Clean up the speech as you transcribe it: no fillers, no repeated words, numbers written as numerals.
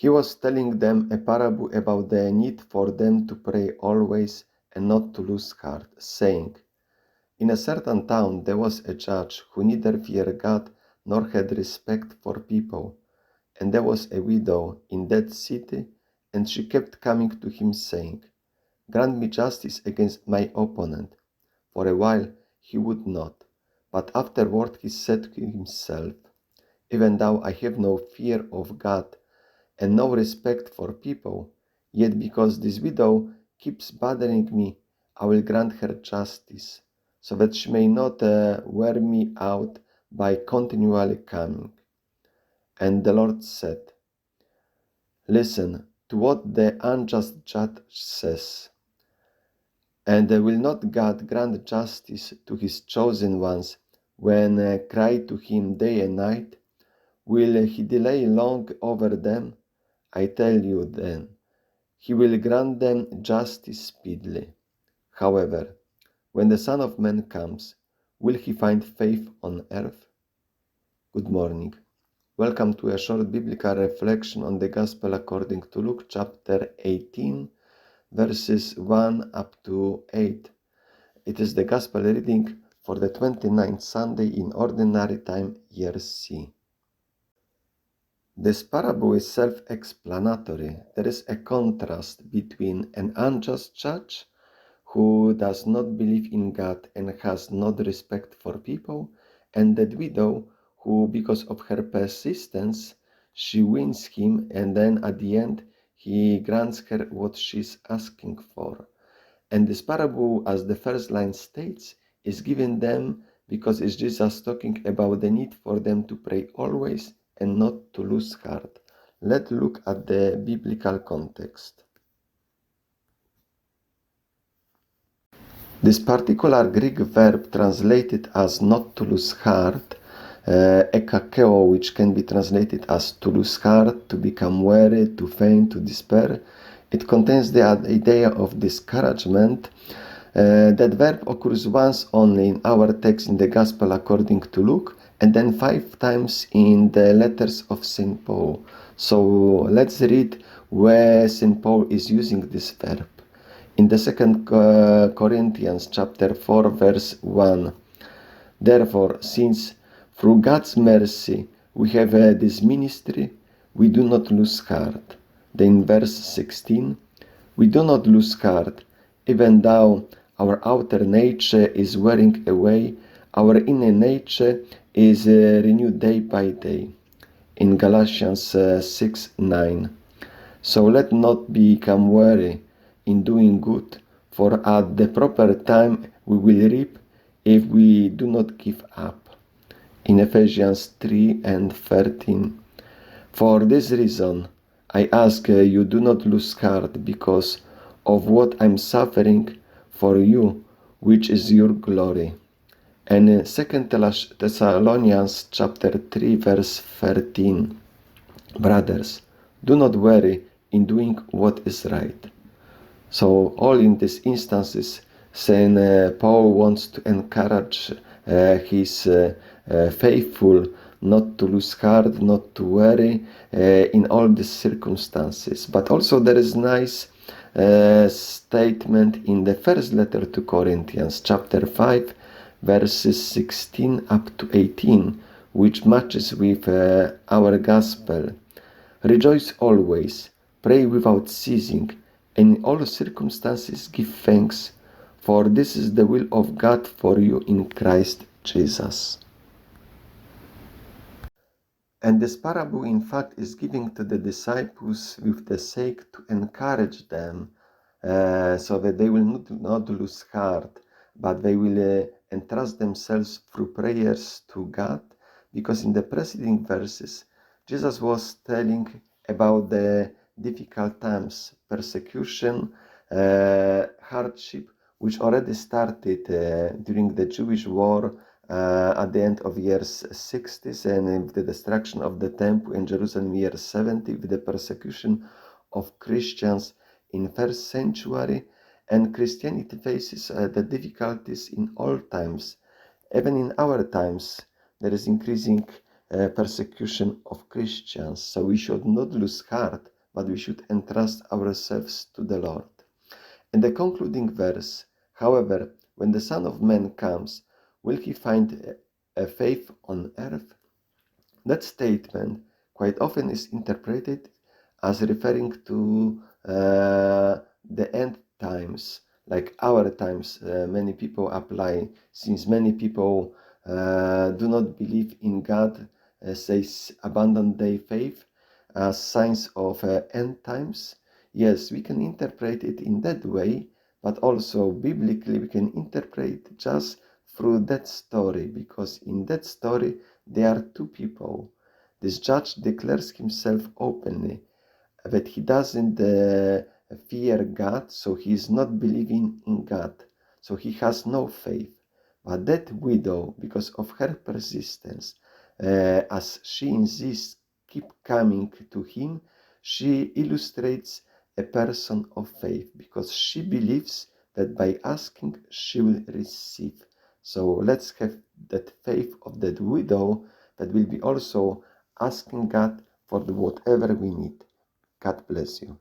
He was telling them a parable about the need for them to pray always and not to lose heart, saying, "In a certain town there was a judge who neither feared God nor had respect for people. And there was a widow in that city, and she kept coming to him, saying, 'Grant me justice against my opponent.' For a while he would not, but afterward he said to himself, 'Even though I have no fear of God and no respect for people, yet because this widow keeps bothering me, I will grant her justice, so that she may not wear me out by continually coming.' And the Lord said, 'Listen to what the unjust judge says. And will not God grant justice to his chosen ones when cry to him day and night? Will he delay long over them? I tell you then, he will grant them justice speedily. However, when the Son of Man comes, will he find faith on earth?" Good morning. Welcome to a short biblical reflection on the Gospel according to Luke chapter 18, verses 1 up to 8. It is the Gospel reading for the 29th Sunday in Ordinary Time, Year C. This parable is self-explanatory. There is a contrast between an unjust judge who does not believe in God and has no respect for people, and that widow who, because of her persistence, she wins him, and then at the end he grants her what she's asking for. And this parable, as the first line states, is given them because it's Jesus talking about the need for them to pray always and not to lose heart. Let's look at the biblical context. This particular Greek verb translated as not to lose heart, ekakeo, which can be translated as to lose heart, to become weary, to faint, to despair, it contains the idea of discouragement. That verb occurs once only in our text in the Gospel according to Luke, and then 5 times in the letters of St. Paul. So let's read where St. Paul is using this verb. In the 2 Corinthians chapter 4 verse 1, "Therefore, since through God's mercy we have this ministry, we do not lose heart." Then verse 16, "We do not lose heart, even though our outer nature is wearing away, our inner nature is renewed day by day." In Galatians 6:9. "So let not become weary in doing good, for at the proper time we will reap if we do not give up." In Ephesians 3:13. "For this reason I ask you, do not lose heart because of what I'm suffering for you, which is your glory." And in 2 Thessalonians chapter 3 verse 13, "Brothers, do not worry in doing what is right." So all in these instances, St. Paul wants to encourage his faithful not to lose heart, not to worry in all these circumstances. But also there is nice statement in the first letter to Corinthians, chapter 5, verses 16 up to 18, which matches with our gospel. "Rejoice always, pray without ceasing, and in all circumstances give thanks, for this is the will of God for you in Christ Jesus." And this parable, in fact, is given to the disciples with the sake to encourage them so that they will not lose heart, but they will entrust themselves through prayers to God, because in the preceding verses, Jesus was telling about the difficult times, persecution, hardship, which already started during the Jewish war at the end of years 60s, and with the destruction of the temple in Jerusalem year 70, with the persecution of Christians in first century. And Christianity faces the difficulties in all times. Even in our times, there is increasing persecution of Christians. So we should not lose heart, but we should entrust ourselves to the Lord. In the concluding verse, however, when the Son of Man comes, will he find a faith on earth? That statement quite often is interpreted as referring to the end times, like our times. Many people apply, since many people do not believe in God, says abandon their faith as signs of end times. Yes, we can interpret it in that way, but also biblically we can interpret just through that story, because in that story there are two people. This judge declares himself openly that he doesn't fear God, so he is not believing in God, so he has no faith. But that widow, because of her persistence, as she insists, keep coming to him, she illustrates a person of faith, because she believes that by asking she will receive. So let's have that faith of that widow that will be also asking God for whatever we need. God bless you.